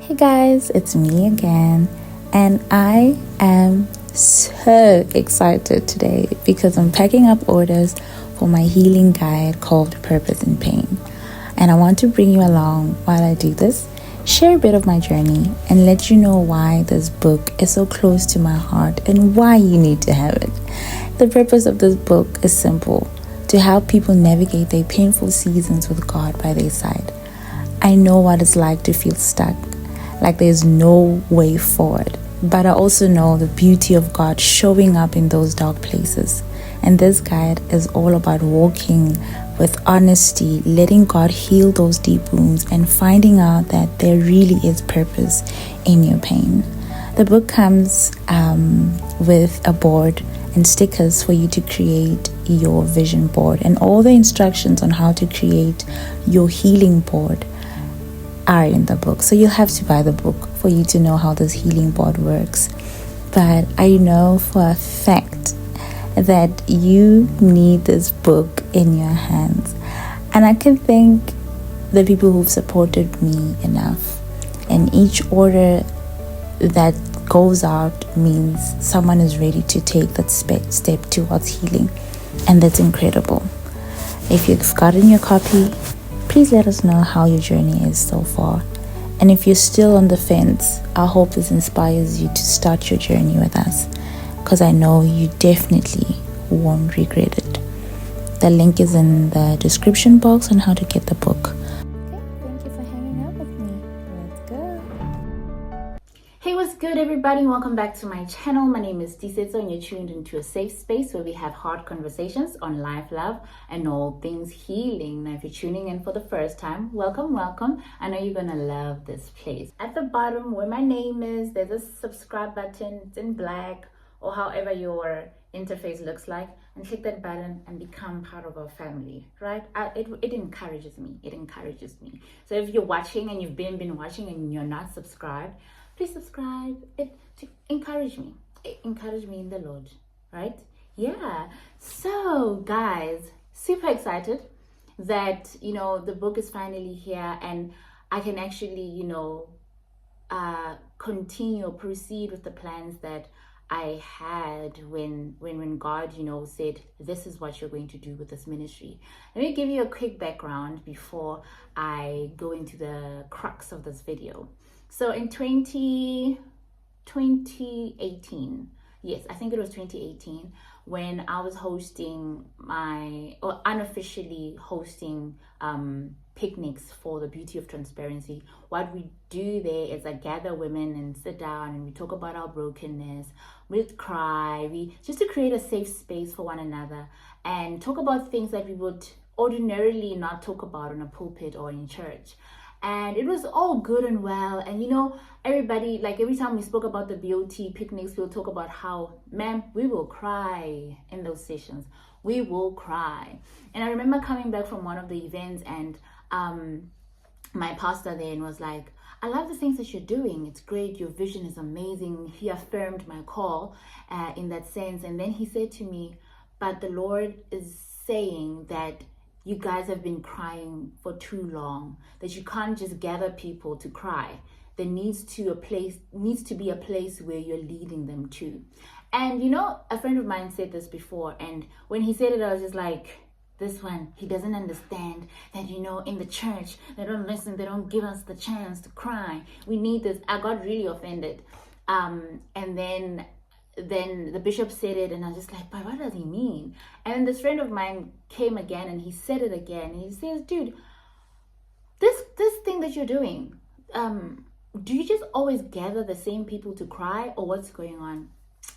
Hey guys, it's me again, and I am so excited today because I'm packing up orders for my healing guide called Purpose in Pain. And I want to bring you along while I do this, share a bit of my journey, and let you know why this book is so close to my heart and why you need to have it. The purpose of this book is simple: to help people navigate their painful seasons with God by their side. I know what it's like to feel stuck, like there's no way forward. But I also know the beauty of God showing up in those dark places. And this guide is all about walking with honesty, letting God heal those deep wounds, and finding out that there really is purpose in your pain. The book comes with a board and stickers for you to create your vision board, and all the instructions on how to create your healing board are in the book. So you'll have to buy the book for you to know how this healing board works. But I know for a fact that you need this book in your hands. And I can thank the people who've supported me enough. And each order that goes out means someone is ready to take that step towards healing. And that's incredible. If you've gotten your copy, please let us know how your journey is so far. And if you're still on the fence, I hope this inspires you to start your journey with us, because I know you definitely won't regret it. The link is in the description box on how to get the book. Okay, thank you for hanging out with me. Let's go. Hey, what's good, everybody? Welcome back to my channel. My name is Tisetso, and you're tuned into a safe space where we have hard conversations on life, love, and all things healing. Now, if you're tuning in for the first time, welcome. I know you're gonna love this place. At the bottom where my name is, there's a subscribe button. It's in black, or however your interface looks like, and click that button and become part of our family, right? It encourages me. So if you're watching and you've been watching and you're not subscribed, please subscribe. It to encourage me in the Lord, right? Yeah. So guys, super excited that the book is finally here, and I can actually proceed with the plans that I had when God said, this is what you're going to do with this ministry. Let me give you a quick background before I go into the crux of this video. So in 2018, yes, I think it was 2018, when I was unofficially hosting picnics for the Beauty of Transparency. What we do there is I gather women and sit down and we talk about our brokenness, we cry, just to create a safe space for one another and talk about things that we would ordinarily not talk about in a pulpit or in church. And it was all good and well. And everybody, like every time we spoke about the BOT picnics, we'll talk about how, man, we will cry in those sessions. We will cry. And I remember coming back from one of the events, and my pastor then was like, I love the things that you're doing. It's great. Your vision is amazing. He affirmed my call in that sense. And then he said to me, but the Lord is saying that you guys have been crying for too long, that you can't just gather people to cry. There needs to be a place where you're leading them to. And a friend of mine said this before, and when he said it, I was just like, this one, he doesn't understand that in the church they don't listen, they don't give us the chance to cry. We need this. I got really offended. And then the bishop said it, and I was just like, but what does he mean? And this friend of mine came again, and he said it again. He says, dude, this thing that you're doing, do you just always gather the same people to cry, or what's going on?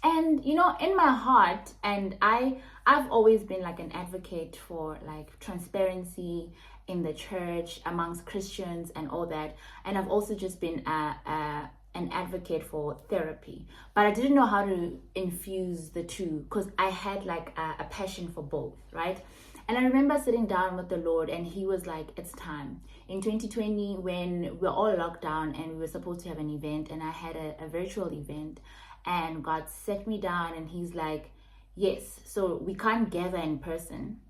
And in my heart, and I've always been like an advocate for like transparency in the church amongst Christians and all that, and I've also just been an advocate for therapy, but I didn't know how to infuse the two, because I had like a passion for both, right? And I remember sitting down with the Lord, and he was like, it's time. In 2020, when we were all locked down and we were supposed to have an event, and I had a virtual event, and God set me down and he's like, yes, so we can't gather in person,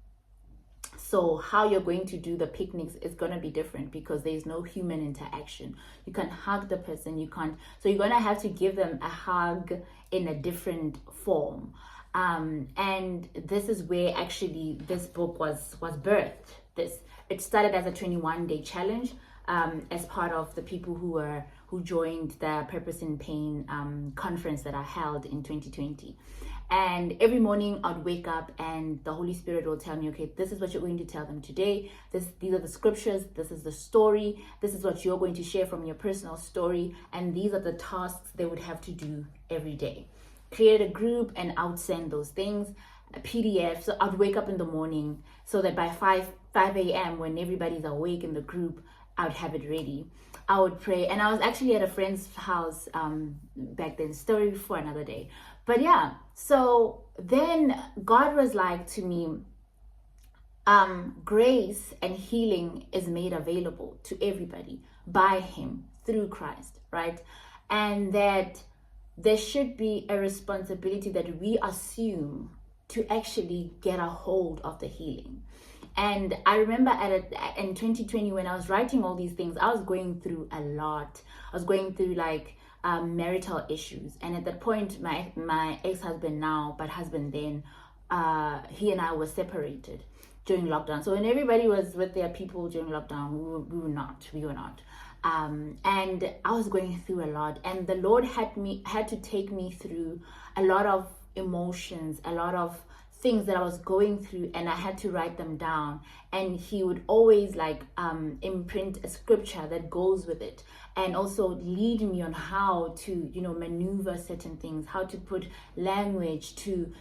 So how you're going to do the picnics is going to be different because there's no human interaction. You can't hug the person, you can't, so you're going to have to give them a hug in a different form. And this is where actually this book was birthed. It started as a 21-day challenge, as part of the people who joined the Purpose in Pain conference that I held in 2020. And every morning I'd wake up and the Holy Spirit will tell me, okay, this is what you're going to tell them today. These are the scriptures. This is the story. This is what you're going to share from your personal story. And these are the tasks they would have to do every day. Create a group and I would send those things, a PDF. So I'd wake up in the morning so that by 5 a.m. when everybody's awake in the group, I would have it ready. I would pray. And I was actually at a friend's house back then, story for another day. But yeah, so then God was like to me, grace and healing is made available to everybody by Him through Christ, right? And that there should be a responsibility that we assume to actually get a hold of the healing. And I remember in 2020 when I was writing all these things, I was going through a lot. I was going through like marital issues, and at that point my ex-husband now, but husband then, he and I were separated during lockdown. So when everybody was with their people during lockdown, we were not. And I was going through a lot, and the Lord had to take me through a lot of emotions, a lot of things that I was going through, and I had to write them down. And He would always like imprint a scripture that goes with it, and also lead me on how to, maneuver certain things, how to put language to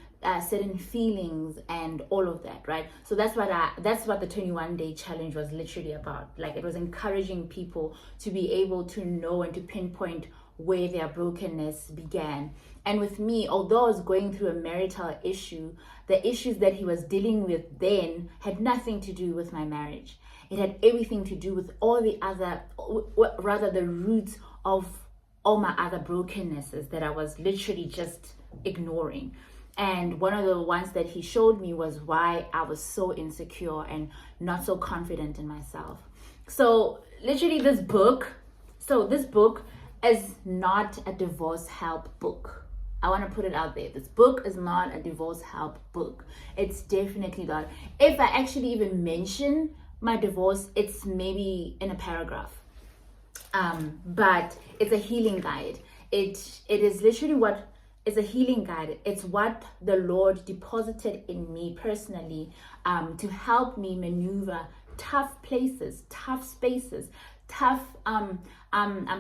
certain feelings and all of that, right? So that's what the 21-day challenge was literally about. Like, it was encouraging people to be able to know and to pinpoint where their brokenness began. And with me, although I was going through a marital issue, the issues that He was dealing with then had nothing to do with my marriage. It had everything to do with all the other, rather the roots of all my other brokennesses that I was literally just ignoring. And one of the ones that He showed me was why I was so insecure and not so confident in myself. So literally this book is not a divorce help book. I want to put it out there. This book is not a divorce help book. It's definitely not. If I actually even mention my divorce, it's maybe in a paragraph. But it's a healing guide. It is literally it's a healing guide. It's what the Lord deposited in me personally, to help me maneuver tough places, tough spaces, tough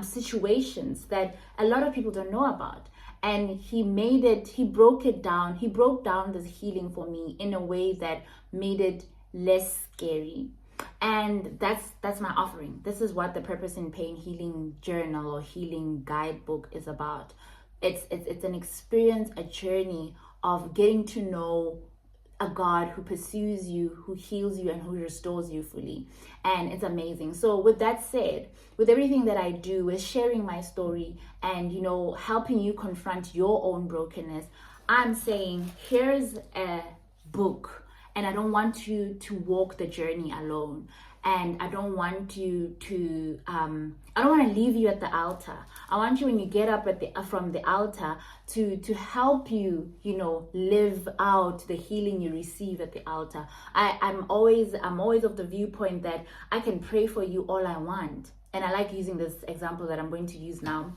situations that a lot of people don't know about. And He broke down this healing for me in a way that made it less scary. And that's my offering. This is what the Purpose in Pain Healing Journal or Healing Guidebook is about. It's an experience, a journey of getting to know a God who pursues you, who heals you, and who restores you fully. And it's amazing. So with that said, with everything that I do, with sharing my story and, helping you confront your own brokenness, I'm saying, here's a book, and I don't want you to walk the journey alone. And I don't want you to, I don't want to leave you at the altar. I want you, when you get up from the altar, to help you, live out the healing you receive at the altar. I'm always of the viewpoint that I can pray for you all I want. And I like using this example that I'm going to use now.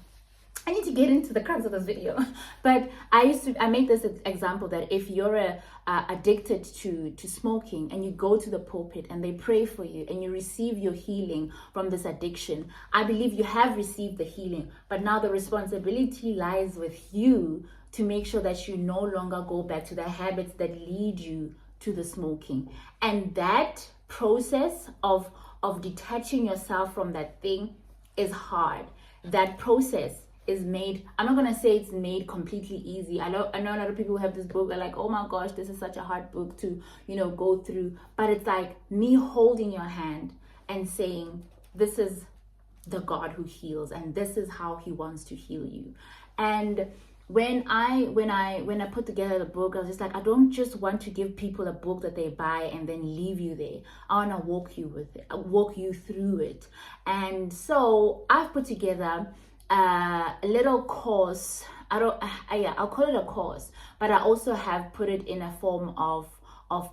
I need to get into the crux of this video, but I make this example that if you're addicted to smoking and you go to the pulpit and they pray for you and you receive your healing from this addiction, I believe you have received the healing, but now the responsibility lies with you to make sure that you no longer go back to the habits that lead you to the smoking. And that process of detaching yourself from that thing is hard. That process is made, I'm not gonna say it's made completely easy. I know a lot of people who have this book are like, oh my gosh, this is such a hard book to go through. But it's like me holding your hand and saying, this is the God who heals, and this is how He wants to heal you. And when I put together the book, I was just like, I don't just want to give people a book that they buy and then leave you there. I want to walk you through it. And so I've put together a little course. I'll call it a course, but I also have put it in a form of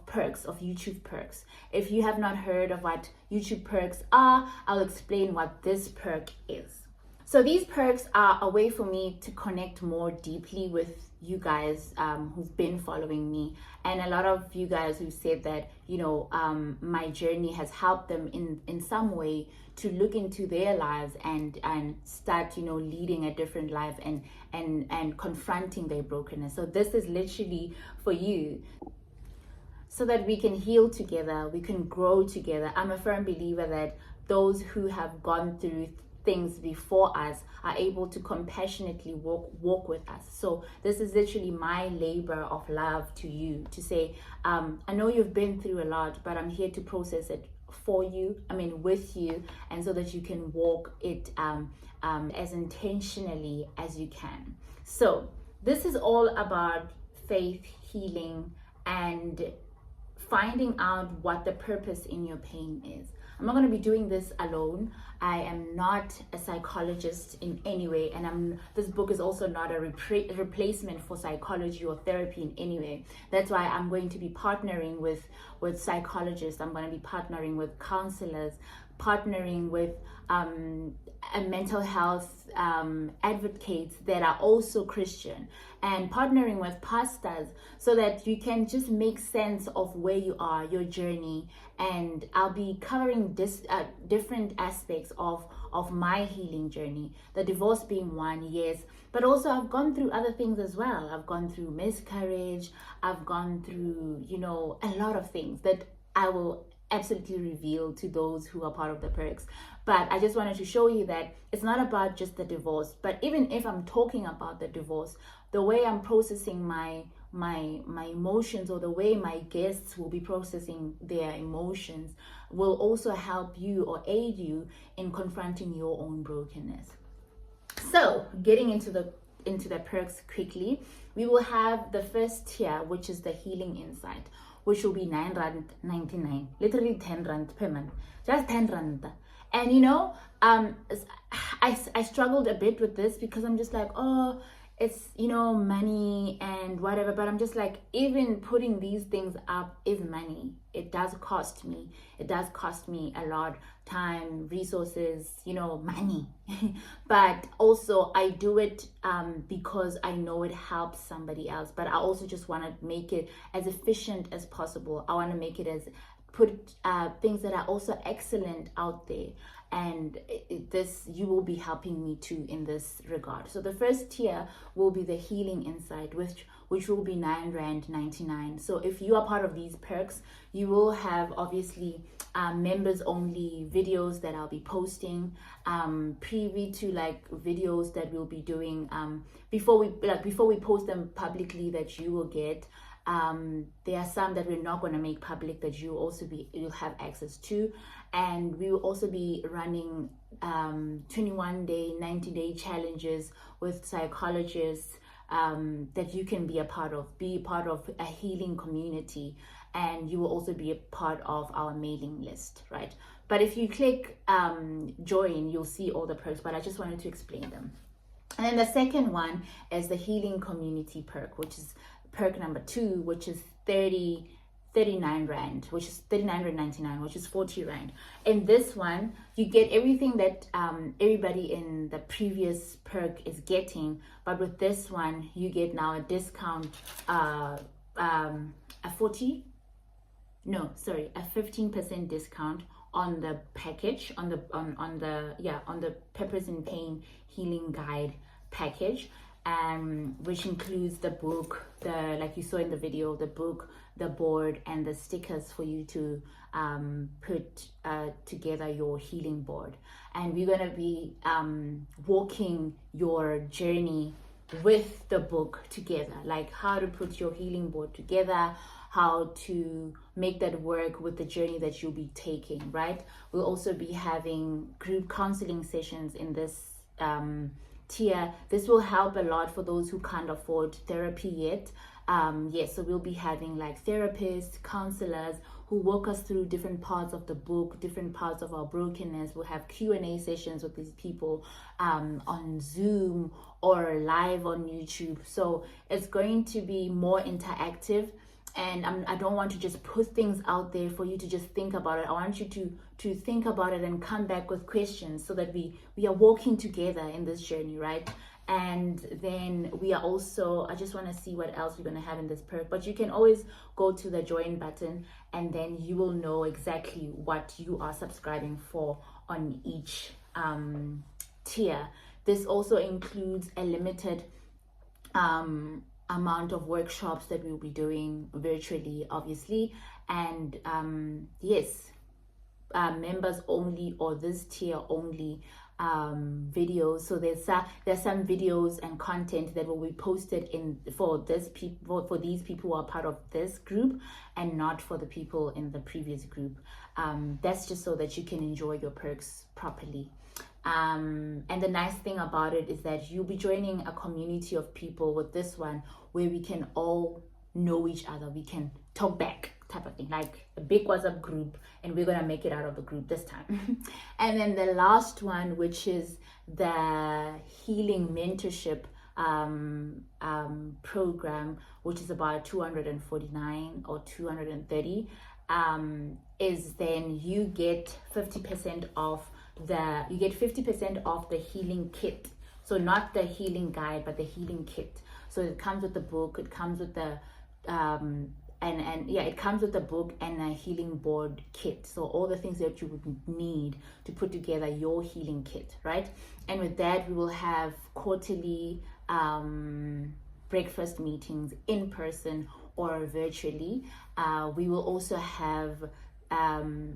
perks, of YouTube perks. If you have not heard of what YouTube perks are, I'll explain what this perk is. So these perks are a way for me to connect more deeply with you guys who've been following me, and a lot of you guys who said that, you know, my journey has helped them in some way to look into their lives and start, you know, leading a different life and confronting their brokenness. So this is literally for you, so that we can heal together, we can grow together. I'm a firm believer that those who have gone through things before us are able to compassionately walk with us. So this is literally my labor of love to you, to say, I know you've been through a lot, but I'm here to process it for you, with you, and so that you can walk it as intentionally as you can. So this is all about faith, healing, and finding out what the purpose in your pain is. I'm not going to be doing this alone. I am not a psychologist in any way, and this book is also not a replacement for psychology or therapy in any way. That's why I'm going to be partnering with psychologists. I'm going to be partnering with counselors, partnering with mental health advocates that are also Christian, and partnering with pastors, so that you can just make sense of where you are, your journey. And I'll be covering different aspects of my healing journey, the divorce being one, yes, but also I've gone through other things as well. I've gone through miscarriage, I've gone through, a lot of things that I will absolutely reveal to those who are part of the perks. But I just wanted to show you that it's not about just the divorce. But even if I'm talking about the divorce, the way I'm processing my emotions, or the way my guests will be processing their emotions, will also help you or aid you in confronting your own brokenness. So getting into the perks quickly, we will have the first tier, which is the healing insight, which will be R9.99, literally 10 Rand per month, just 10 Rand. And I struggled a bit with this, because I'm just like, oh, it's money and whatever, but I'm just like, even putting these things up is money. It does cost me a lot, time, resources, money. But also I do it because I know it helps somebody else, but I also just want to make it as efficient as possible. I want to make it put things that are also excellent out there, and you will be helping me too in this regard. So the first tier will be the healing insight, which will be R9.99. So if you are part of these perks, you will have obviously members only videos that I'll be posting, preview to videos that we'll be doing before we post them publicly, that you will get. There are some that we're not going to make public that you'll have access to, and we will also be running 21-day, 90-day challenges with psychologists that you can be a part of a healing community, and you will also be a part of our mailing list, right? But if you click join, you'll see all the perks, but I just wanted to explain them. And then the second one is the healing community perk, which is perk number 2, which is 39 Rand, which is R39.99, which is 40 Rand. In this one, you get everything that everybody in the previous perk is getting, but with this one, you get now a discount, a 15% discount on the package, on the Purpose in Pain Healing Guide package, which includes the book, like you saw in the video, the book, the board, and the stickers for you to put together your healing board. And we're going to be walking your journey with the book together, like how to put your healing board together, how to make that work with the journey that you'll be taking, right? We'll also be having group counseling sessions in this tier. This will help a lot for those who can't afford therapy yet. Yes, so we'll be having like therapists, counselors who walk us through different parts of the book, different parts of our brokenness. We'll have Q&A sessions with these people on Zoom or live on YouTube. So it's going to be more interactive. And I don't want to just put things out there for you to just think about it. I want you to think about it and come back with questions so that we are walking together in this journey, right? And then we are also, I just want to see what else we're going to have in this perk, but you can always go to the join button and then you will know exactly what you are subscribing for on each tier. This also includes a limited amount of workshops that we'll be doing virtually, obviously, and yes, members only, or this tier only videos. So there's some videos and content that will be posted in for these people who are part of this group, and not for the people in the previous group. That's just so that you can enjoy your perks properly. And the nice thing about it is that you'll be joining a community of people with this one where we can all know each other. We can talk back, type of thing, like a big WhatsApp group, and we're gonna make it out of the group this time. And then the last one, which is the healing mentorship program, which is about 249 or 230, is then you get 50% off the healing kit. So not the healing guide, but the healing kit. So it comes with the book, it comes with the it comes with the book and a healing board kit. So all the things that you would need to put together your healing kit, right? And with that, we will have quarterly breakfast meetings in person or virtually. We will also have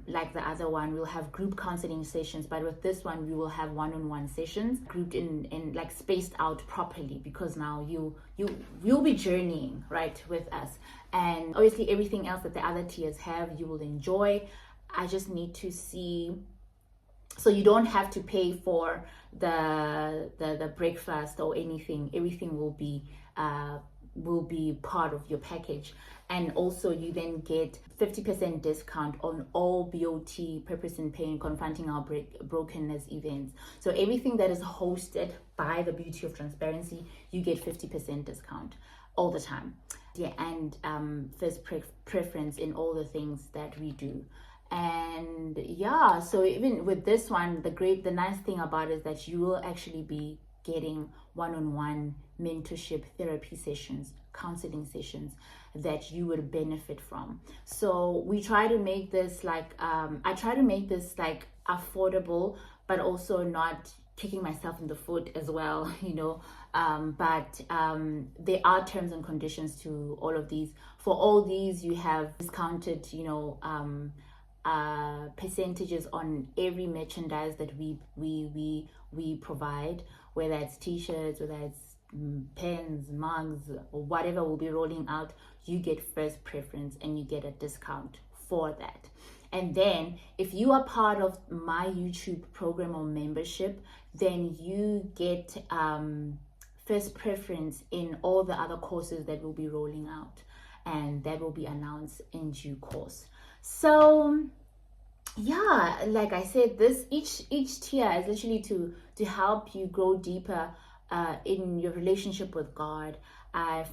like the other one, we'll have group counseling sessions, but with this one we will have one-on-one sessions grouped in like spaced out properly, because now you'll be journeying right with us. And obviously everything else that the other tiers have you will enjoy. I just need to see, so you don't have to pay for the breakfast or anything. Everything will be part of your package. And also you then get 50% discount on all BOT, Purpose in Pain, Confronting Our Brokenness events. So everything that is hosted by the Beauty of Transparency, you get 50% discount all the time. Yeah, and first preference in all the things that we do. And yeah, so even with this one, the nice thing about it is that you will actually be getting one-on-one mentorship, therapy sessions, counseling sessions that you would benefit from. So we try to make this like I try to make this like affordable, but also not kicking myself in the foot as well, you know. But there are terms and conditions to all of these. For all these, you have discounted, you know, percentages on every merchandise that we provide, whether it's t-shirts, whether it's pens, mugs, or whatever we'll be rolling out. You get first preference and you get a discount for that. And then if you are part of my YouTube program or membership, then you get first preference in all the other courses that we'll be rolling out, and that will be announced in due course. So yeah, like I said, this each tier is literally to help you grow deeper in your relationship with God,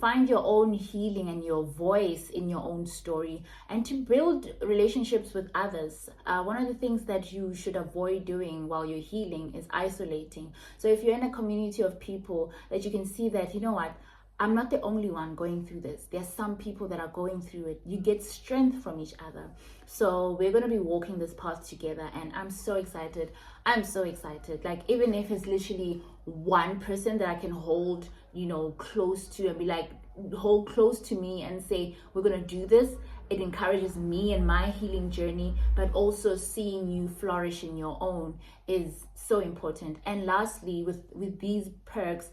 find your own healing and your voice in your own story, and to build relationships with others. One of the things that you should avoid doing while you're healing is isolating. So if you're in a community of people that you can see that, you know what, I'm not the only one going through this. There's some people that are going through it. You get strength from each other. So we're going to be walking this path together, and I'm so excited. I'm so excited. Like, even if it's literally one person that I can hold, you know, close to, and be like, hold close to me and say, we're going to do this. It encourages me and my healing journey, but also seeing you flourish in your own is so important. And lastly, with these perks,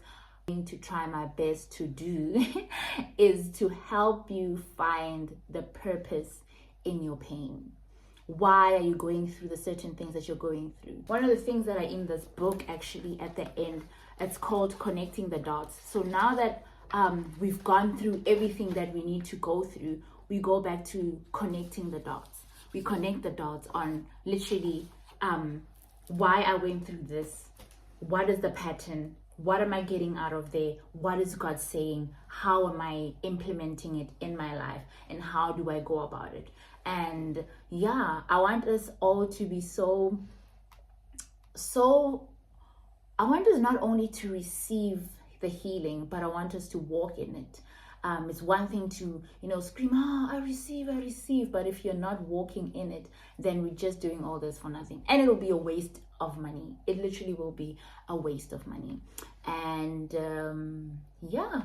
to try my best to do is to help you find the purpose in your pain. why are you going through the certain things that you're going through. One of the things that are in this book, actually, at the end, it's called Connecting the Dots. So now that we've gone through everything that we need to go through, we go back to connecting the dots. We connect the dots on literally why I went through this, what is the pattern, what am I getting out of there, what is God saying, how am I implementing it in my life, and how do I go about it. And yeah, I want us all to be I want us not only to receive the healing, but I want us to walk in it. It's one thing to, scream, I receive. But if you're not walking in it, then we're just doing all this for nothing. And it'll be a waste of money. It literally will be a waste of money. And yeah,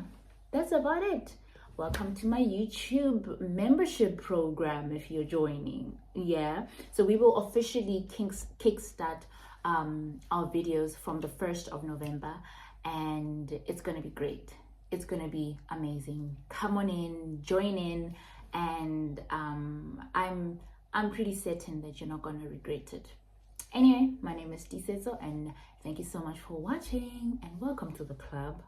that's about it. Welcome to my YouTube membership program if you're joining. Yeah, so we will officially kickstart our videos from the 1st of November, and it's going to be great. It's going to be amazing. Come on in, join in, and I'm pretty certain that you're not going to regret it. Anyway, my name is Tisetso, and thank you so much for watching, and welcome to the club.